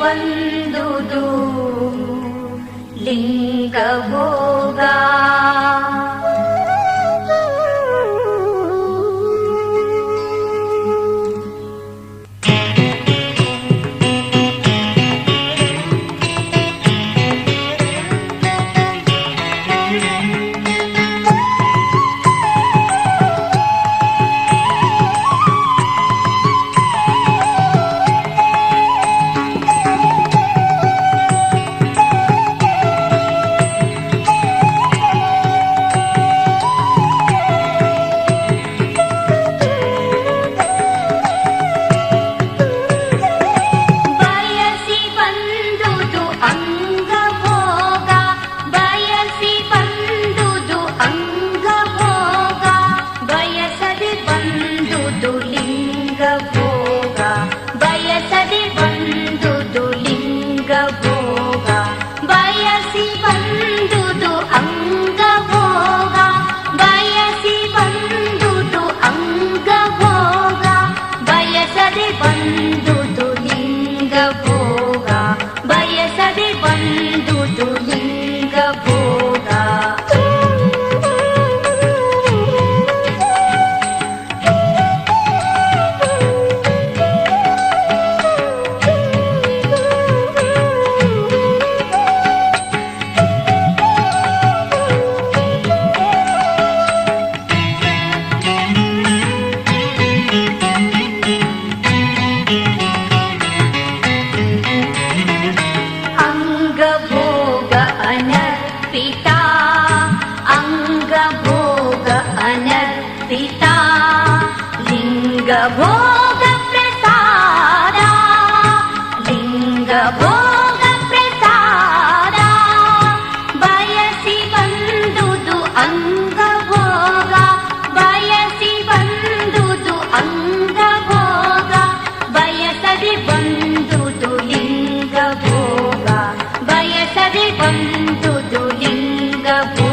ಬಂದುದು ಲಿಂಗಭೋಗ. ಲಿಂಗಭೋಗ ಪ್ರಸಾದ ಲಿಂಗಭೋಗ ಪ್ರಸಾದ ಬಯಸಿ ಬಂದುದು ಅಂಗಭೋಗ ಬಯಸಿ ಬಂದುದು ಅಂಗಭೋಗ ಬಯಸದೆ ಬಂದುದು ಲಿಂಗಭೋಗ ಬಯಸದೆ ಬಂದುದು ಲಿಂಗಭೋಗ.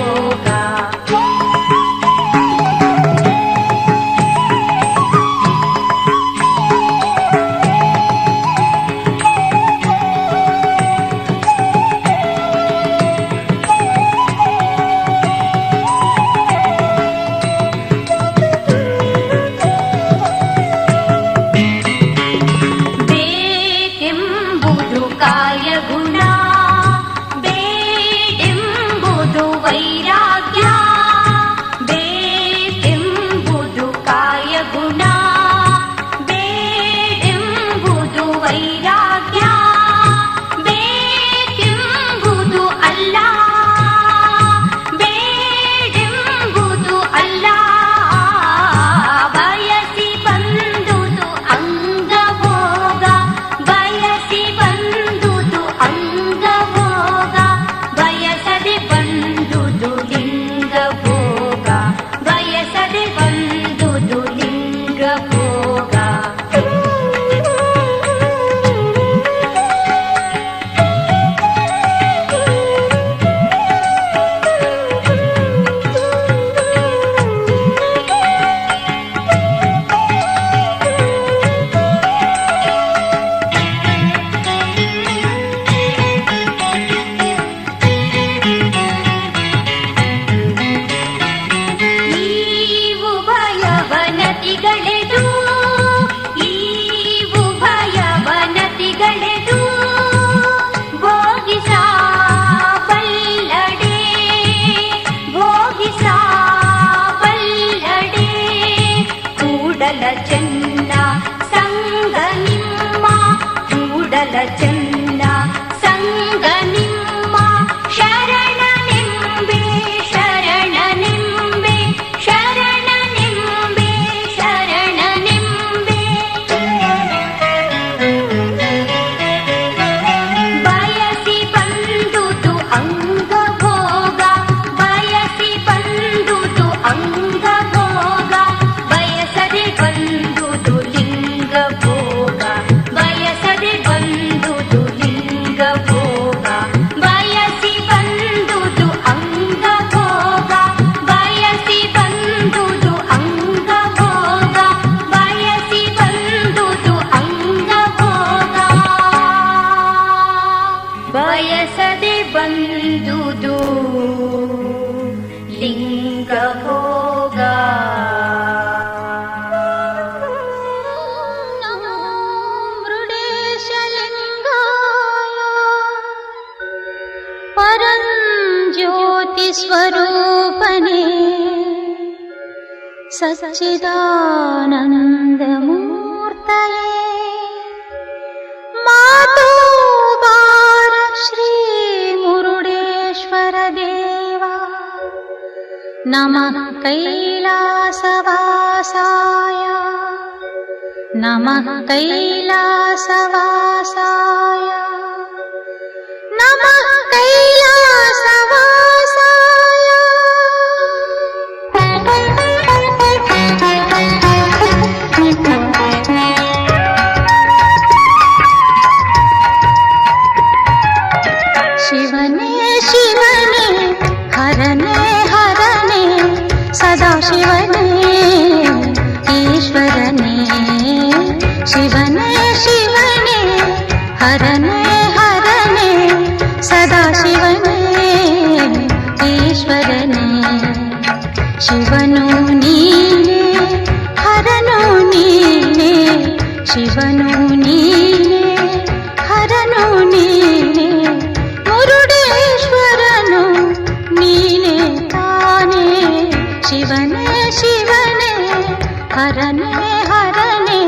स्वरूपने सच्चिदानन्दमूर्तये मातो बार श्री मुरुडेश्वर देवा नमः कैलासवासाय नमः कैलासवासाय नमः कैलासवासाय। शिवने शिवने हरने हरने सदा शिवने ईश्वरने शिवने शिवने हरने हरने सदा शिवने ईश्वरने शिवनु नीने हरनु नीने शिवनु नीने हरनु नीने मुरुडेश्वरनु नीने ताने शिवने शिवने हरने हरने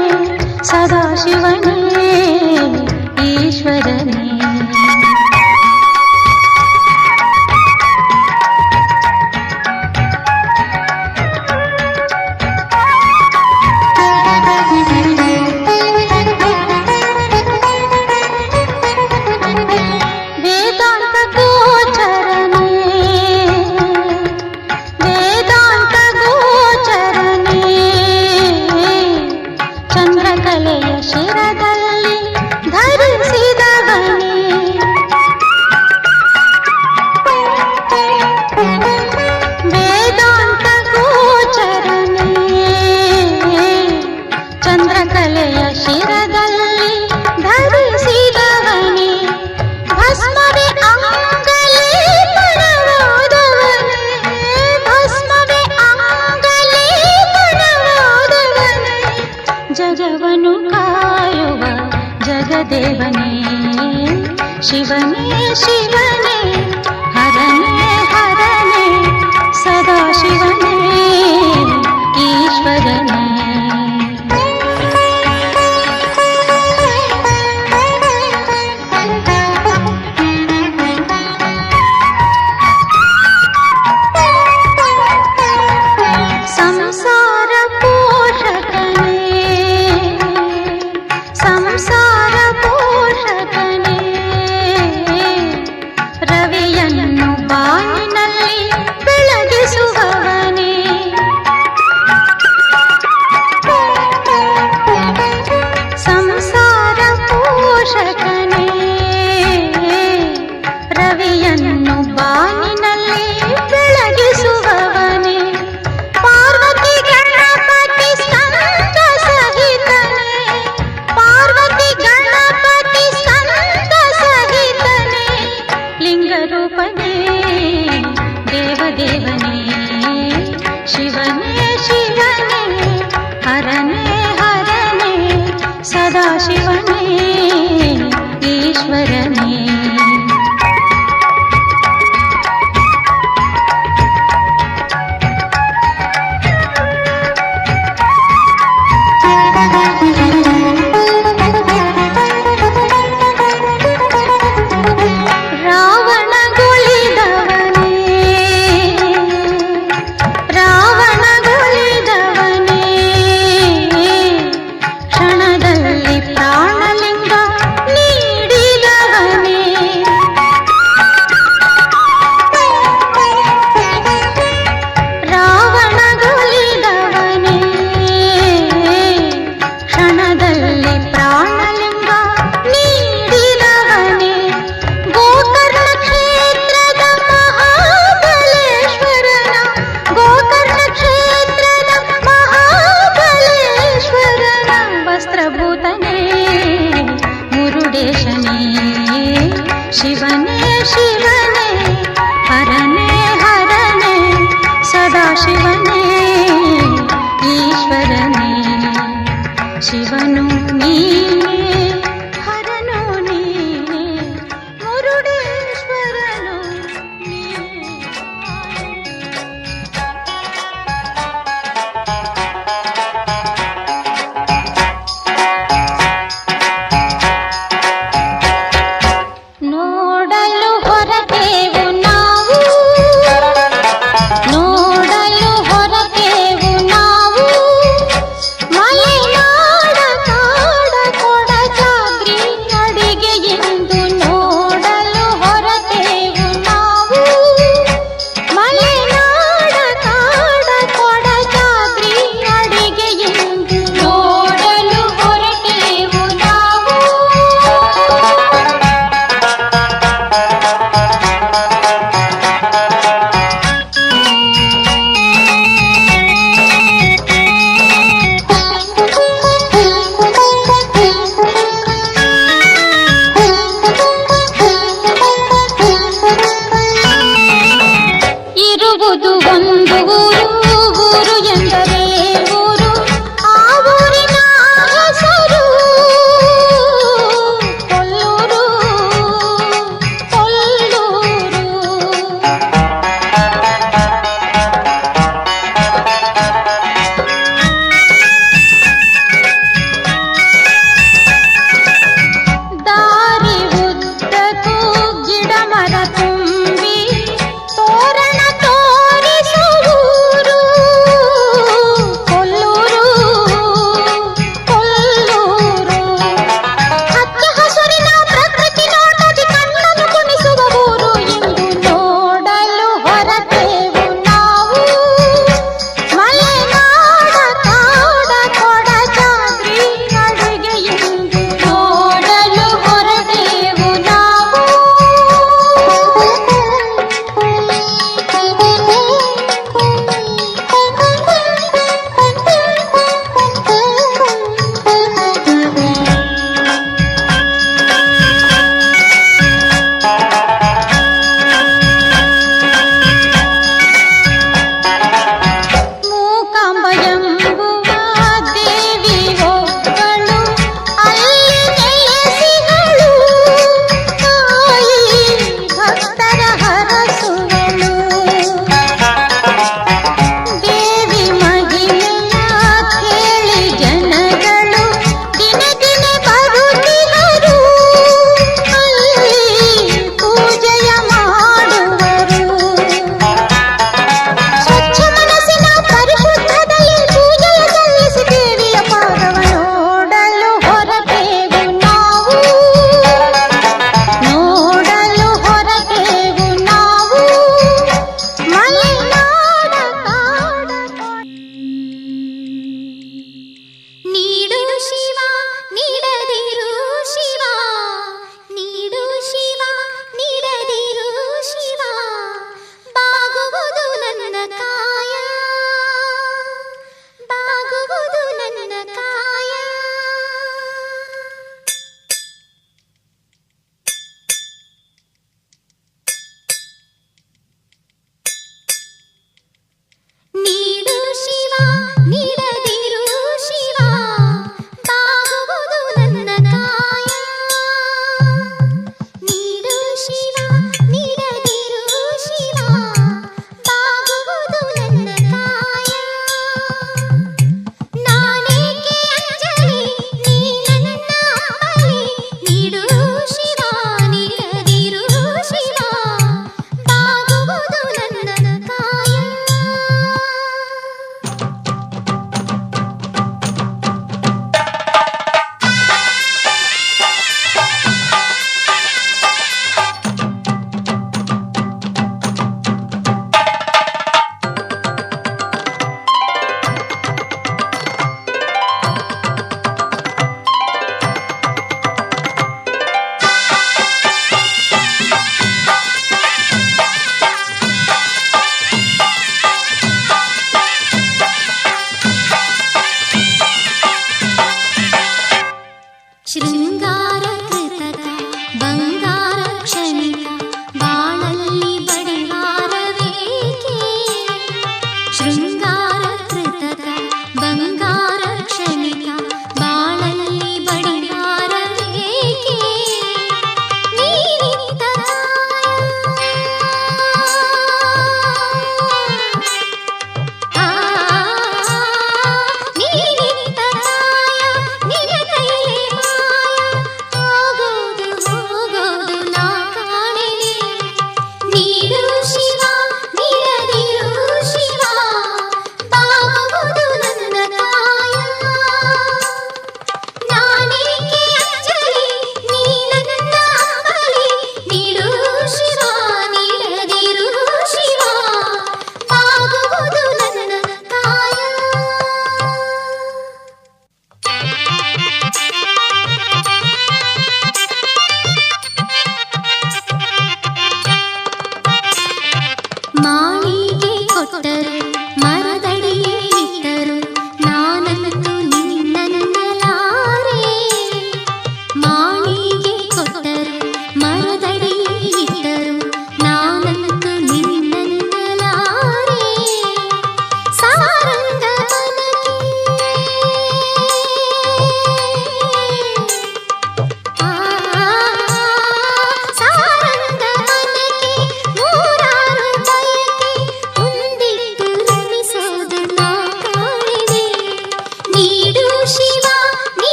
सदा शिवने ईश्वरने। ಜಗವನು ಕಾಯುವ ಜಗದೇವನೇ ಶಿವನೇ ಶಿವನೇ ಹರನೇ ಹರನೇ ಸದಾ ಶಿವನೇ ಈಶ್ವರನೇ। शिवने शिवने हरने हरने सदा शिवने ईश्वरने। शिवने शिवने हरने हरने सदा शिवने ईश्वरने शिवनु नीने हरनु नीने मुरुडेश्वरनु नीने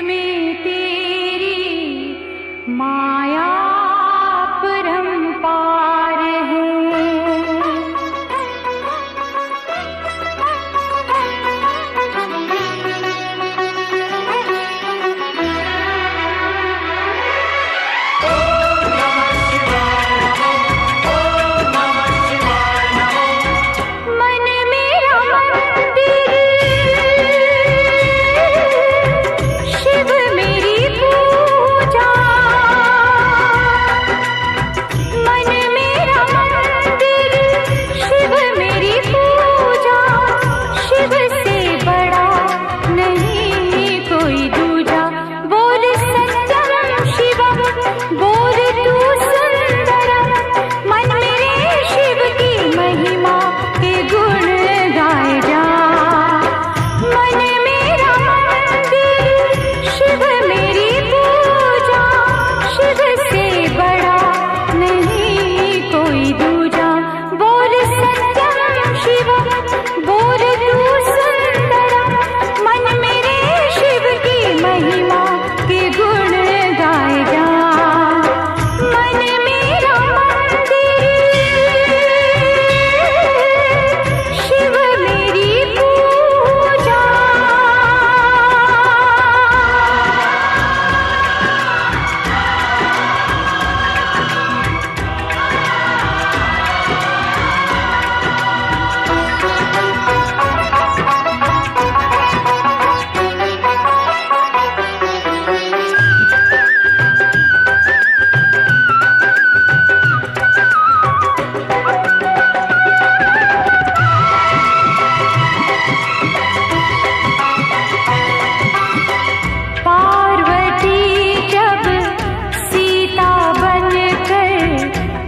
में तेरी माया परंपार है।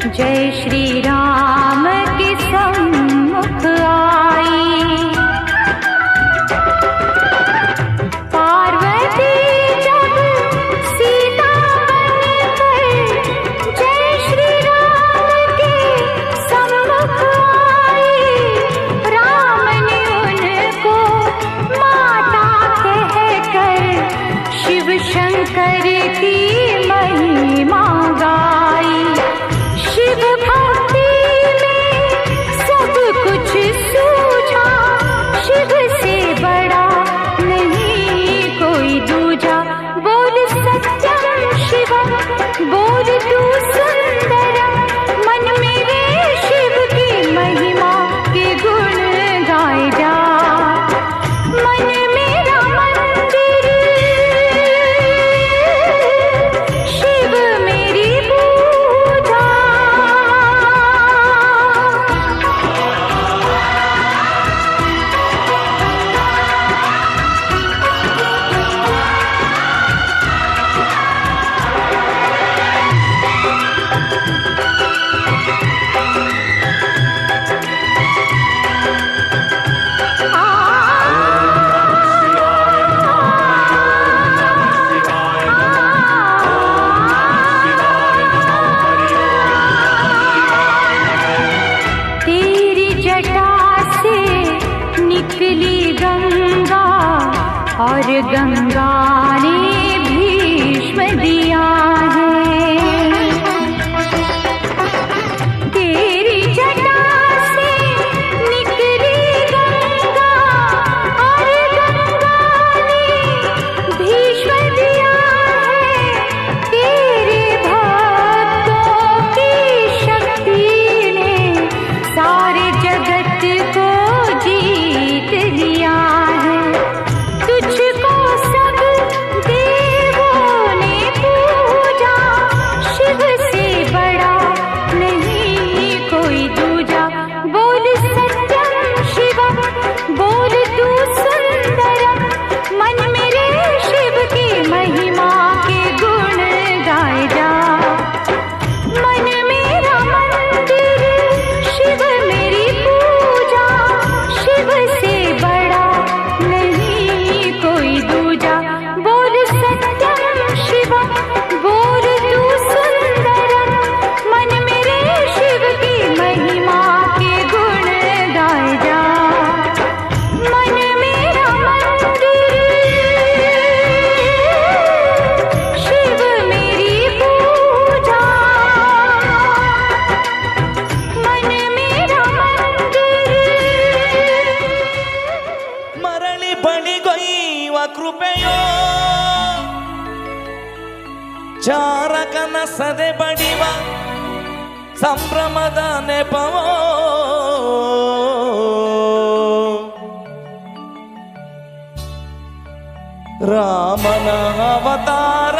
जय श्री राम के सम्मुख आई। पार्वती जब सीता बनकर जय श्री राम के सम्मुख आई, राम ने उनको माता कहकर शिव शंकर की महिमा गाई। शिव भक्ति में सब कुछ सूझा, शिव से बड़ा नहीं कोई दूजा। बोल सत्यम शिवम, बोल तू सुंदरम, मन मेरे शिव की महिमा के गुण गाए जा। मन मेरा मंदिर, शिव मेरी पूजा। निकली गंगा और गंगा ने भीष्म दिया है। तेरी जटा से निकली गंगा और गंगा ने भीष्म दिया है। तेरे भक्तों की शक्ति ने सारे जगत को जीत लिया है। तुझको सब ಕೃಪೆಯೋ ಚಾರಕನ ಸದೆ ಬಡಿವ ಸಂಭ್ರಮದ ನೆಪವೋ ರಾಮನ ಅವತಾರ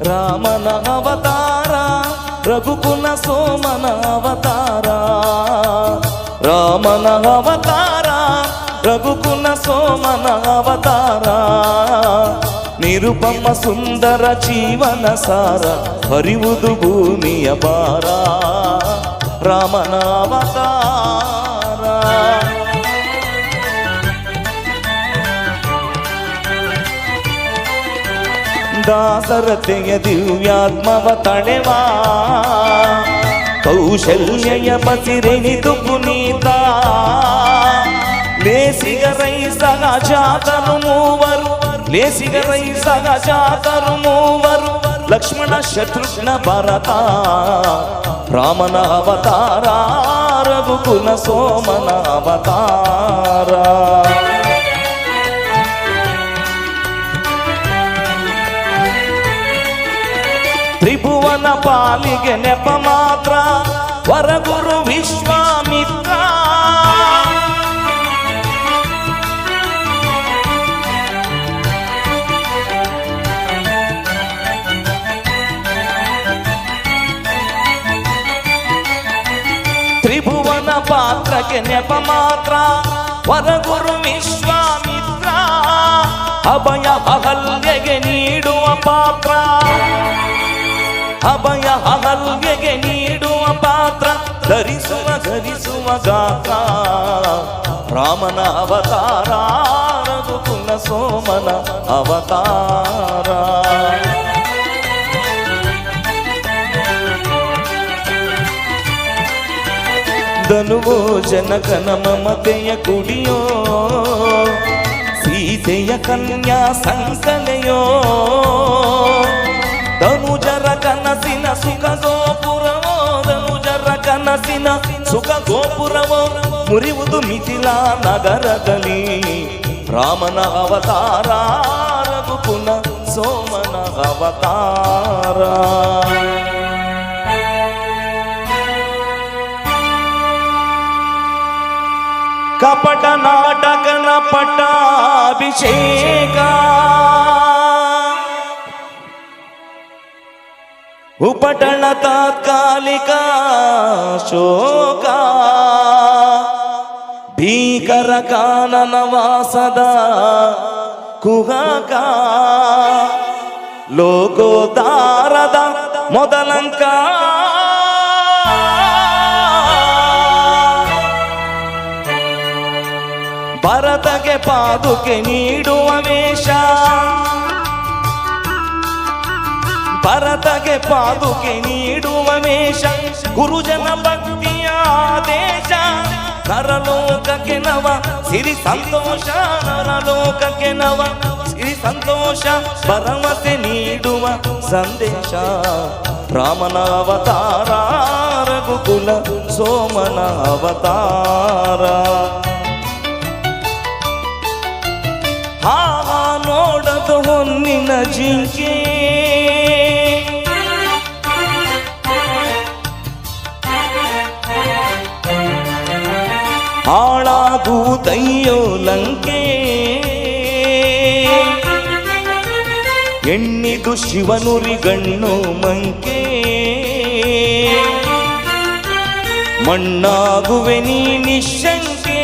ರಾಮನ ಅವತಾರ ರಘುಕುಲ ಸೋಮನ ಅವತಾರ ರಾಮನ ಅವತಾರ ರಘುಕುಲ ಸೋಮನ ಅವತಾರ ನಿರುಪಮ ಸುಂದರ ಜೀವನ ಸಾರ ಹರಿವುದು ಭೂಮಿಯ ಭಾರ ರಾಮನ ಅವತಾರ ದಾಸರತೆಯ ದಿವ್ಯಾತ್ಮವ ತಳೆವಾ ಕೌಶಲ್ಯ ಬಸಿರೆಣಿದು ಪುನೀತ ಲೇಸಿಗರೈ ಸಹಜಾತರು ಮೂವರು ಲೇಸಿಗರೈ ಸಹಜಾತರು ಮೂವರು ಲಕ್ಷ್ಮಣ ಶತ್ರುಘ್ನ ಭರತ ರಾಮನ ಅವತಾರ ರಘುಕುಲ ಸೋಮನ ಅವತಾರ ತ್ರಿಭುವನ ಪಾಲಿಗೆ ನೆಪ ಮಾತ್ರ ವರಗುರು ವಿಶ್ವಾಮಿತ್ರ ತ್ರಿಭುವನ ಪಾತ್ರಕ್ಕೆ ನೆಪ ಮಾತ್ರ ವರಗುರು ವಿಶ್ವಾಮಿತ್ರ ಅಭಯ ಅಹಲ್ಯೆಗೆ ನೀಡುವ ಪಾತ್ರ ಅಭಯ ಅಹಲ್ಯೆಗೆ ನೀಡುವ ಪಾತ್ರ ಧರಿಸುವ ಗಾತ್ರ ರಾಮನ ಅವತಾರ ರಘುಕುಲ ಸೋಮನ ಅವತಾರ ಧನುವೋ ಜನಕನ ಮಮತೆಯ ಕುಡಿಯೋ ಸೀತೆಯ ಕನ್ಯಾ ಸಂಕಲೆಯೋ ಧನುಜರ ಕನಸಿನ ಸುಖ ಗೋಪುರವೋ ಧನುಜರ ಕನಸಿನ ಸುಖ ಗೋಪುರವೋ ಮುರಿಯುವುದು ಮಿಥಿಲಾ ನಗರದಲ್ಲಿ ರಾಮನ ಅವತಾರ ರಘುಕುಲ ಸೋಮನ ಅವತಾರ ಕಪಟ ನಾಟಕನ ಪಟ್ಟಾಭಿಷೇಕ ಉಪಟಳ ತಾತ್ಕಾಲಿಕ ಶೋಕ ಭೀಕರ ಕಾನನ ವಾಸದ ಕುಹಕ ಲೋಕೋದ್ಧಾರದ ಮೊದಲಂಕ ಭರತಗೆ ಪಾದುಕೆ ನೀಡುವ ವೇಷ ಭರತಗೆ ಪಾದುಕೆ ನೀಡುವ ವೇಷ ಗುರುಜನ ಭಕ್ತಿಯ ಆದೇಶ ನರಲೋಕಕ್ಕೆ ನವ ಸಿರಿ ಸಂತೋಷ ನರಲೋಕಕ್ಕೆ ನವ ಸಿರಿ ಸಂತೋಷ ಭರವಸೆ ನೀಡುವ ಸಂದೇಶ ರಾಮನ ಅವತಾರ ರಘುಕುಲ ಸೋಮನ ಅವತಾರ ನೋಡದು ಹೊನ್ನಿನ ಜಿಂಕೆ ಹಾಳಾಗುವುದಯ್ಯೋ ಲಂಕೆ ಎಣ್ಣಿದು ಶಿವನುರಿಗಣ್ಣು ಮಂಕೆ ಮಣ್ಣಾಗುವೆ ನೀ ನಿಶಂಕೆ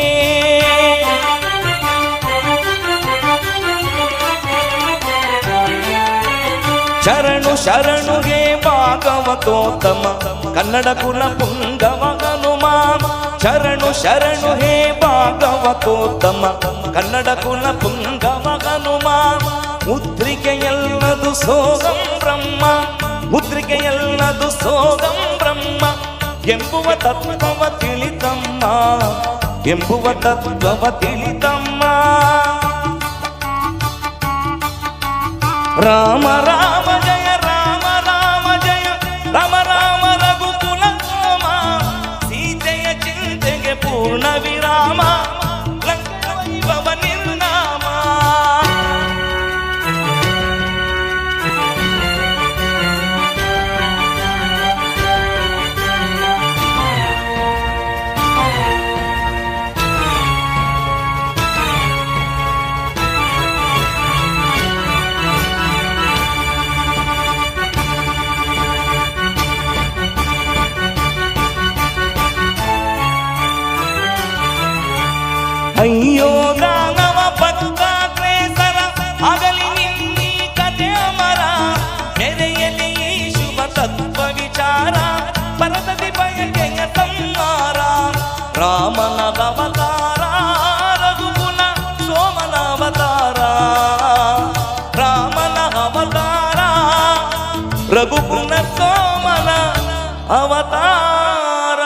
ಶರಣು ಶರಣುಗೆ ಭಾಗವತೋತ್ತಮ ಕನ್ನಡ ಕುಲ ಪುಂಗವ ಹನುಮ ಶರಣು ಶರಣು ಹೇ ಭಾಗವತೋತ್ತಮ ಕನ್ನಡ ಕುಲ ಪುಂಗವ ಹನುಮ ಮುದ್ರಿಕೆಯಲ್ಲದು ಸೋಗಂ ಬ್ರಹ್ಮ ಮುದ್ರಿಕೆಯಲ್ಲದು ಸೋಗಂ ಬ್ರಹ್ಮ ಎಂಬುವ ತತ್ವವ ತಿಳಿತಮ್ಮ ಎಂಬುವ ತತ್ವವ ತಿಳಿತಮ್ಮ ರಾಮ ರಾಮ ಜಯ ರಾಮ ರಾಮ ಜಯ ರಾಮ ರಾಮ ರಘುಕುಲ ಸೋಮ ಸೀತೆಯ ಚಿಂತೆಗೆ ಪೂರ್ಣ ವಿರಾಮ ಲಂಕವೈಭವ ನಿರ್ನಾಮ. ಅಯ್ಯೋ ದಾನವ ಪಥಾಗ್ರೇಸರ ಆಗಲಿ ನಿನ್ನೀ ಕಥೆ ಅಮರ ನೆರೆಯಲಿ ಈ ಶುಭ ತತ್ವ ವಿಚಾರ ಪರದದಿ ಬಯಕೆಯ ಸಂಹಾರ. ರಾಮನ ಅವತಾರ ರಘುಕುಲ ಸೋಮನ ಅವತಾರ, ರಾಮನ ಅವತಾರ ರಘುಕುಲ ಸೋಮನ ಅವತಾರ.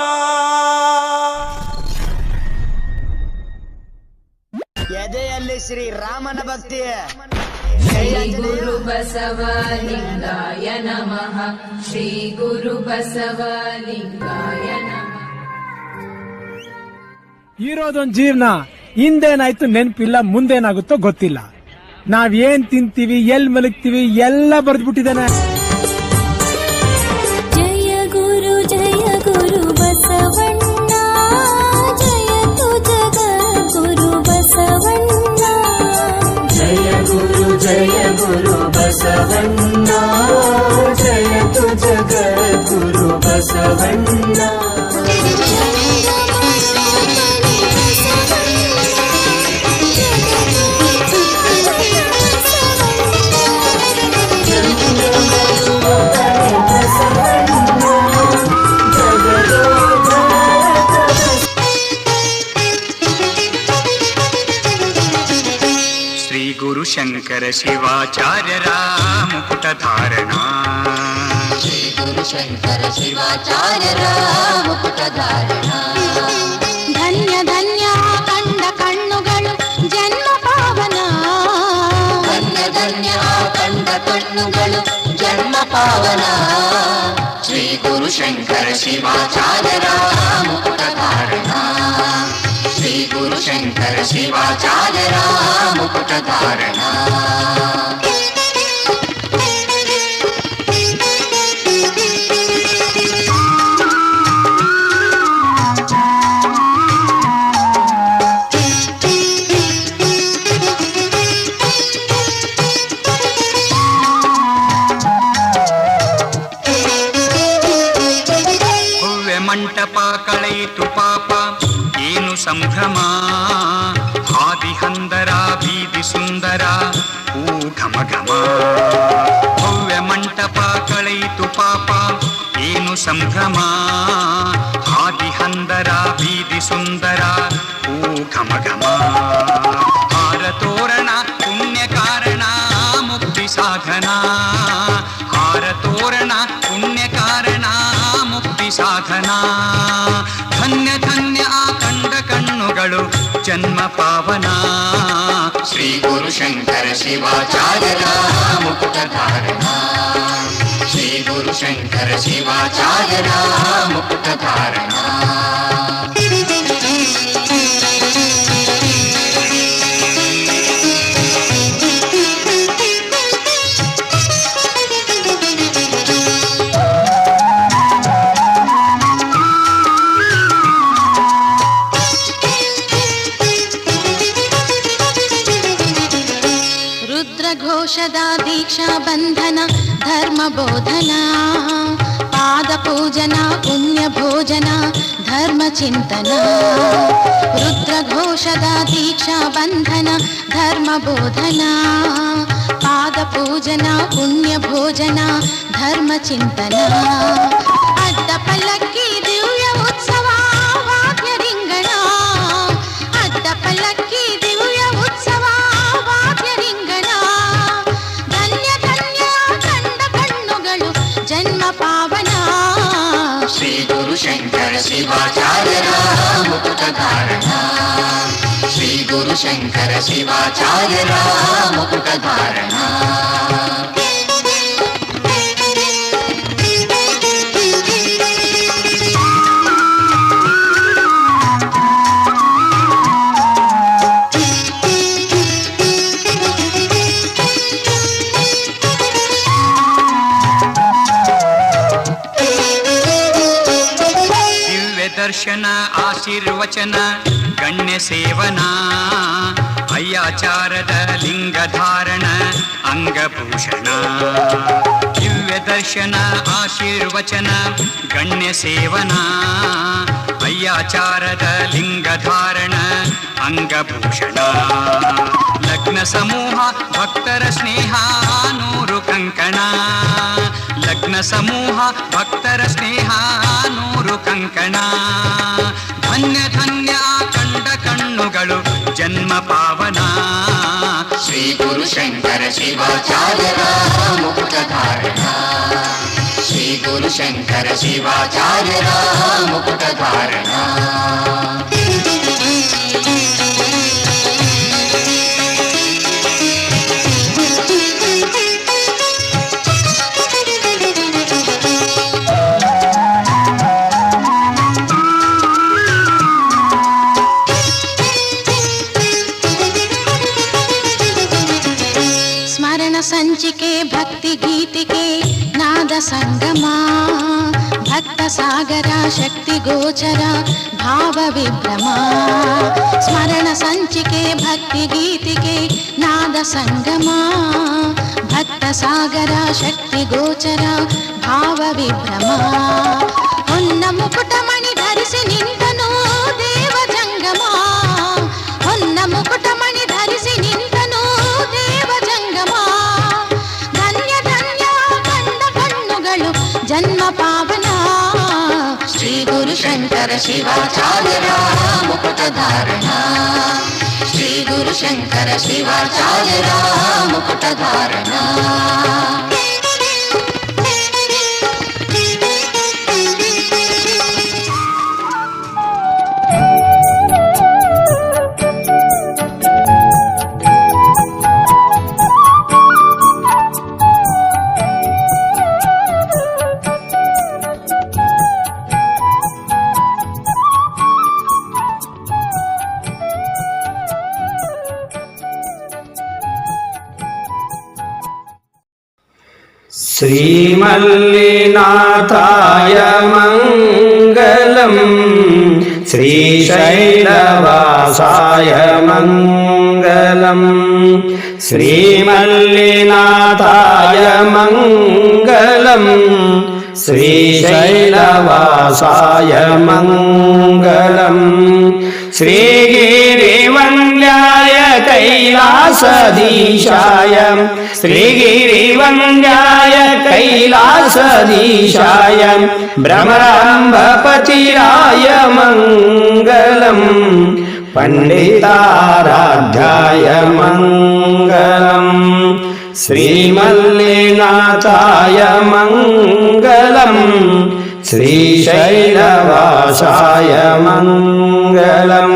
ಎದೆಯಲ್ಲಿ ಶ್ರೀ ರಾಮನ ಭಕ್ತಿ. ಶ್ರೀ ಗುರು ಬಸವಲಿಂಗಾಯ ನಮಃ. ಶ್ರೀ ಗುರು ಬಸವಲಿಂಗಾಯ ನಮಃ. ಇರೋದೊಂದ್ ಜೀವನ, ಹಿಂದೇನಾಯ್ತು ನೆನ್ಪಿಲ್ಲ, ಮುಂದೇನಾಗುತ್ತೋ ಗೊತ್ತಿಲ್ಲ. ನಾವೇನ್ ತಿಂತೀವಿ, ಎಲ್ ಮಲಗ್ತೀವಿ ಎಲ್ಲ ಬರ್ದ್ಬಿಟ್ಟಿದ್ದಾನೆ. ಜಯ ಗುರು ಬಸವಣ್ಣ, ಜಯತು ಜಗದ್ಗುರು ಬಸವಣ್ಣ. ಜಯ ಗುರು ಬಸವಣ್ಣ, ಜಯತು ಜಗದ್ಗುರು ಬಸವಣ್ಣ. ಗುರು ಶಂಕರ ಶಿವಾಚಾರ್ಯರ ಮುಕುಟ ಧಾರಣಾ. ಶ್ರೀ ಗುರು ಶಂಕರ ಶಿವಾಚಾರ್ಯರ ಮುಕುಟ ಧಾರಣಾ. ಧನ್ಯ ಧನ್ಯ ಕಂಡ ಕಣ್ಣುಗಳು ಜನ್ಮ ಪಾವನ. ಧನ್ಯ ಧನ್ಯ ಕಂಡ ಕಣ್ಣುಗಳು ಜನ್ಮ ಪಾವನ. ಶ್ರೀ ಗುರು ಶಂಕರ ಶಿವಾಚಾರ್ಯರ ಮುಕುಟ ಧಾರಣಾ. ಶ್ರೀ ಗುರು ಶಂಕರ ಶಿವಾಚಾರ್ಯರ ಮುಕುಟ ಧಾರಣಾ. ಭವ್ಯ ಮಂಟಪ ಕಳೆಯಿತು ಪಾಪ ಏನು ಸಂಭ್ರಮ. ಹಾದಿಹಂದರ ಬೀದಿ ಸುಂದರ ಹೂ ಘಮ ಘಮ. ಭವ್ಯ ಮಂಟಪ ಕಳೆಯಿತು ಪಾಪ ಏನು ಸಂಭ್ರಮ. ಹಾದಿಹಂದರ ಬೀದಿ ಸುಂದರ ಹೂ ಘಮ ಘಮ. ಹಾರ ತೋರಣ ಪುಣ್ಯ ಕಾರಣ ಮುಕ್ತಿ ಸಾಧನ. ಹಾರ ತೋರಣ ಪುಣ್ಯ ಕಾರಣ ಮುಕ್ತಿ ಸಾಧನ. ಧನ್ಯ ಧನ್ಯ ಆ ಕಂಡ ಕಣ್ಣುಗಳು ಜನ್ಮ ಪಾವನ. ಶ್ರೀ ಗುರು ಶಂಕರ ಶಿವಾಚಾರ್ಯರ ಮುಕುಟ ಧಾರಣಾ. ಶ್ರೀ ಗುರು ಶಂಕರ ಶಿವಾಚಾರ್ಯರ ಮುಕುಟ ಧಾರಣಾ. ರುದ್ರಘೋಷದ ದೀಕ್ಷಾ ಬಂಧನ ಧರ್ಮ ಬೋಧನ. ಪಾದ ಪೂಜನ ಪುಣ್ಯ ಭೋಜನ ಧರ್ಮ ಚಿಂತನ. ರುದ್ರಘೋಷದ ದೀಕ್ಷಾ ಬಂಧನ ಧರ್ಮ ಬೋಧನ. ಪಾದ ಪೂಜನ ಪುಣ್ಯ ಭೋಜನ ಧರ್ಮ ಚಿಂತನ. ಅಡ್ಡ ಪಲ್ಲಕ್ಕಿ ದಿವ್ಯ ಉತ್ಸವ ವಾದ್ಯ ರಿಂಗಣ. ಅಡ್ಡ ಪಲ್ಲಕ್ಕಿ ದಿವ್ಯ ಉತ್ಸವ ವಾದ್ಯ ರಿಂಗಣ. ಧನ್ಯ ಧನ್ಯ ಕಂಡ ಕಣ್ಣುಗಳು ಜನ್ಮ ಪಾವನ. ಶ್ರೀ ಗುರು ಶಂಕರ ಶಿವಾಚಾರ್ಯರ ಮುಕುಟ ಧಾರಣಾ. ಶ್ರೀ ಗುರು ಶಂಕರ ಶಿವಾಚಾರ್ಯರ ಮುಕುಟ ಧಾರಣಾ. ದರ್ಶನ ಆಶೀರ್ವಚನ ಗಣ್ಯ ಸೇವನಾ ಅಯ್ಯಾಚಾರದ ಲಿಂಗಧಾರಣ ಅಂಗಭೂಷಣ ದಿವ್ಯ ದರ್ಶನ ಆಶೀರ್ವಚನ ಗಣ್ಯ ಸೇವನಾ ಅಯ್ಯಾಚಾರದ ಲಿಂಗಧಾರಣ ಅಂಗಭೂಷಣ ಲಗ್ನ ಸಮೂಹ ಭಕ್ತರ ಸ್ನೇಹ ನೂರು ಕಂಕಣ ಲಗ್ನ ಸಮೂಹ ಭಕ್ತರ ಸ್ನೇಹ ನೂರು ಕಂಕಣ ಧನ್ಯ ಧನ್ಯ ಕಂಡ ಕಣ್ಣುಗಳು ಜನ್ಮ ಪಾವನ ಶ್ರೀ ಗುರು ಶಂಕರ ಶಿವಾಚಾರ್ಯರ ಮುಕುಟಧಾರಣ ಶ್ರೀ ಗುರು ಶಂಕರ ಶಿವಾಚಾರ್ಯರ ಮುಕುಟಧಾರಣ ಸಂಚಿಕೆ ಭಕ್ತಿ ಗೀತಿಕೆ ನಾದ ಸಂಗಮ ಭಕ್ತ ಸಾಗರ ಶಕ್ತಿ ಗೋಚರ ಭಾವ ವಿಭ್ರಮ ಸ್ಮರಣ ಸಂಚಿಕೆ ಭಕ್ತಿ ಗೀತಿಕೆ ನಾದ ಸಂಗಮ ಭಕ್ತ ಸಾಗರ ಶಕ್ತಿ ಗೋಚರ ಭಾವ ವಿಭ್ರಮ ಹೊನ್ನ ಮುಕುಟ ಮಣಿ ಧರಿಸಿ ನಿಂತನು ದೇವ ಜಂಗಮ ಹೊನ್ನ ಮುಕುಟ ಮಣಿ ಧರಿಸಿ ನಿಂತನು ದೇವ ಜಂಗಮ ಜನ್ಮ ಪಾವನ ಶ್ರೀ ಗುರು ಶಂಕರ ಶಿವಾಚಾರ್ಯರ ಮುಕುಟಧಾರಣ ಶ್ರೀ ಗುರು ಶಂಕರ ಶಿವಾಚಾರ್ಯರ ಮುಕುಟಧಾರಣ श्रीमल्लिनाथाय मङ्गलम् श्रीशैलवासाय मङ्गलम् श्रीमल्लिनाथाय मङ्गलम् श्रीशैलवासाय मङ्गलम् श्रीगिरिवन्द्याय कैलासधीशाय श्रीगिरिवन्द्याय कैलासधीशाय भ्रमराम्बपतिराय मङ्गलम् पण्डिताराध्याय मङ्गलम् श्रीमल्लिनाथाय मङ्गलम् श्रीशैलवासाय मङ्गलम्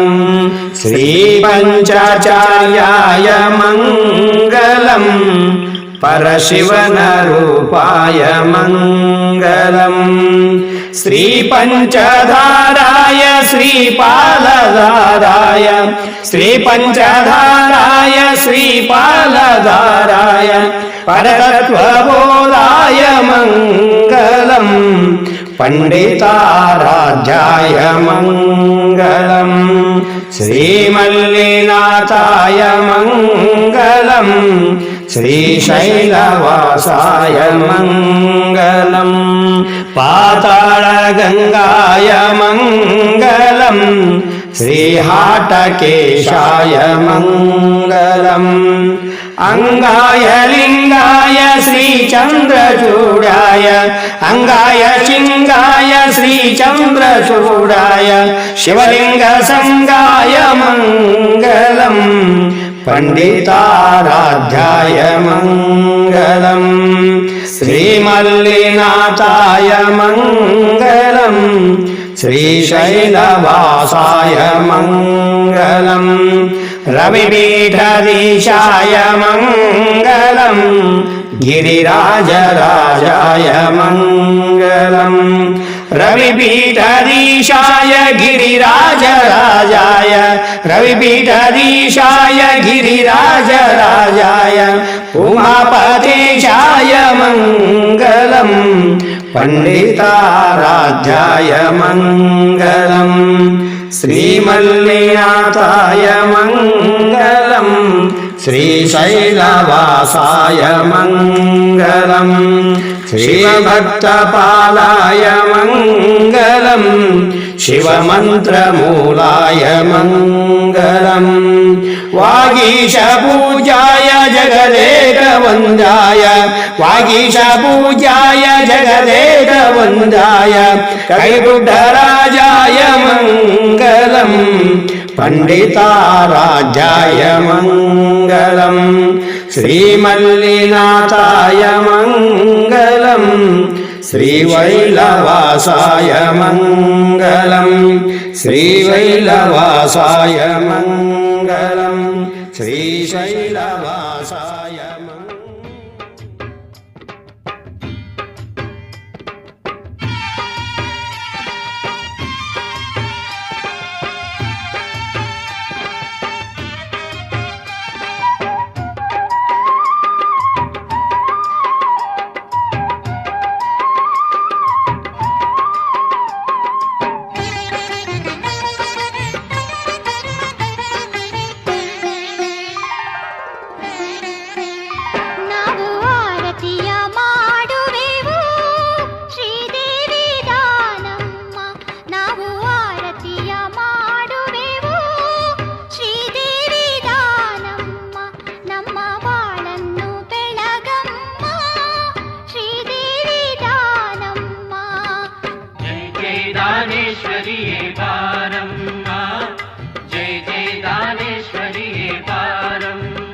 श्रीपञ्चाचार्याय मङ्गलम् परशिवनरूपाय मङ्गलम् श्रीपञ्चधाराय श्रीपालधाराय श्रीपञ्चधाराय श्रीपालधाराय परतत्त्वबोधाय मङ्गलम् पण्डिताराध्याय मङ्गलम् श्रीमल्लिनाथाय मङ्गलम् श्रीशैलवासाय मङ्गलम् पातालगङ्गाय मङ्गलम् श्रीहाटकेशाय मङ्गलम् अंगाय लिंगाय श्रीचन्द्रचूडाय अंगाय चिंगाय श्रीचन्द्रचूडाय शिवलिंग संगाय मङ्गलम् पंडिताराध्याय मङ्गलम् श्रीमल्लिनाथाय मङ्गलम् श्रीशैलवासाय मङ्गलम् रविपीठधीशाय मङ्गलम् गिरिराजराजाय मङ्गलम् रविपीठधीशाय गिरिराजराजाय रविपीठधीशाय गिरिराजराजाय उमापतेशाय मङ्गलम् पण्डिताराध्याय मङ्गलम् श्रीमल्लिनाथाय मङ्गलम् श्रीशैलवासाय मङ्गलम् श्रीभक्तपालाय मङ्गलम् शिवमन्त्रमूलाय मङ्गलम् वागीशपूजाय जगदेकवन्द्याय वागीशपूजाय जगदेकवन्द्याय कैकुण्ठराजाय मङ्गलम् पण्डिताराध्याय मङ्गलम् श्रीमल्लिनाथाय मङ्गलम् श्रीवैलवासाय मङ्गलम् श्रीवैलवासाय मङ्गलम् श्रीशैलवासाय दानेश्वरी पारम्मा जय जय दानेश्वरी पारम्मा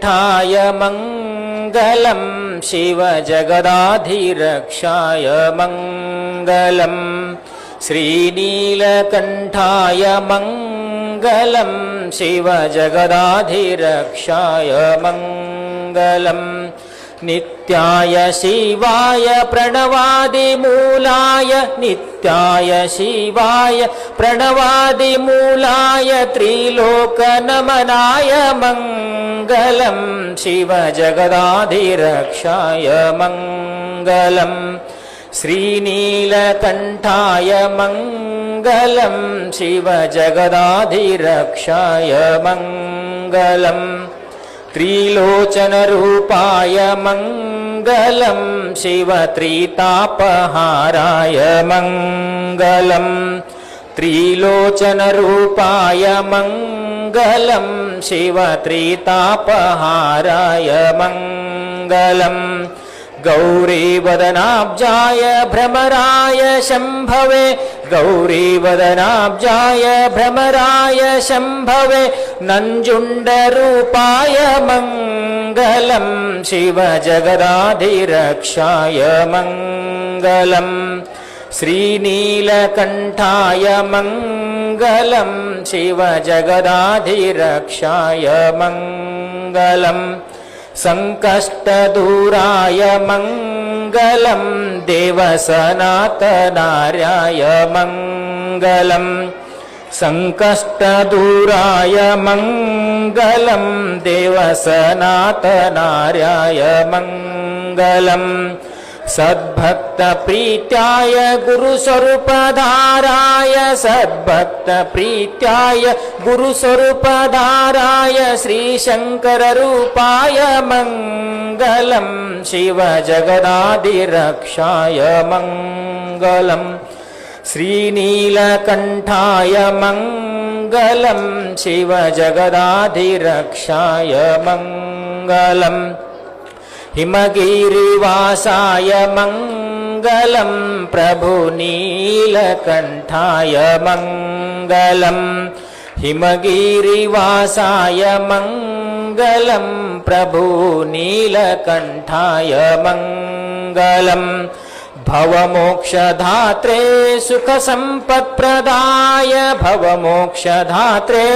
नीलकण्ठाय मङ्गलं शिवजगदाधिरक्षाय मङ्गलं श्रीनीलकण्ठाय मङ्गलं शिवजगदाधिरक्षाय मङ्गलम् नित्याय शिवाय प्रणवादिमूलाय नित्याय शिवाय प्रणवादिमूलाय त्रिलोकनमनाय मङ्गलं शिवजगदाधिरक्षाय मङ्गलं श्रीनीलकण्ठाय मङ्गलं शिवजगदाधिरक्षाय मङ्गलम् त्रिलोचनरूपाय मङ्गलं शिवत्रितापहाराय मङ्गलं त्रिलोचनरूपाय मङ्गलं शिवत्रितापहाराय मङ्गलम् गौरीवदनाब्जाय भ्रमराय शम्भवे गौरीवदनाब्जाय भ्रमराय शम्भवे नञ्जुण्डरूपाय मङ्गलं शिवजगदाधिरक्षाय मङ्गलं श्रीनीलकण्ठाय मङ्गलं शिवजगदाधिरक्षाय मङ्गलम् सङ्कष्टदूराय मङ्गलं देवसनातनार्याय मङ्गलं सङ्कष्टदूराय मङ्गलं देवसनातनार्याय मङ्गलम् सद्भक्तप्रीत्याय गुरुस्वरूपधाराय सद्भक्तप्रीत्याय गुरुस्वरूपधाराय श्रीशङ्कररूपाय मङ्गलं शिवजगदाधिरक्षाय मङ्गलं श्रीनीलकण्ठाय मङ्गलं शिवजगदाधिरक्षाय मङ्गलम् हिमगिरिवासाय मङ्गलं प्रभुनीलकण्ठाय मङ्गलं हिमगिरिवासाय मङ्गलं प्रभुनीलकण्ठाय मङ्गलम् भवमोक्षधात्रे सुखसम्पत्प्रदाय भवमोक्षधात्रे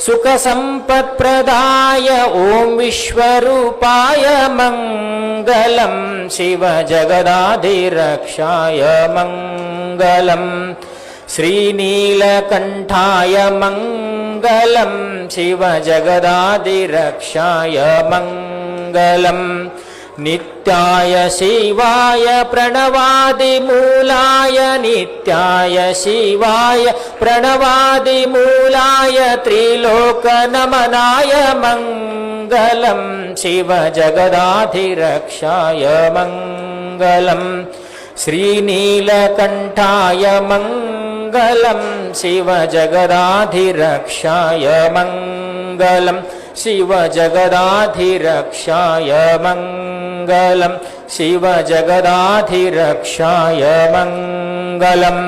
सुखसम्पत्प्रदाय ॐ विश्वरूपाय मङ्गलं शिवजगदाधिरक्षाय मङ्गलं श्रीनीलकण्ठाय मङ्गलं शिवजगदाधिरक्षाय मङ्गलम् नित्याय शिवाय प्रणवादिमूलाय नित्याय शिवाय प्रणवादिमूलाय त्रिलोकनमनाय मङ्गलं शिवजगदाधिरक्षाय मङ्गलं श्रीनीलकण्ठाय मङ्गलं शिवजगदाधिरक्षाय मङ्गलम् शिवजगदाधिरक्षाय मङ्गलं शिवजगदाधिरक्षाय मङ्गलम्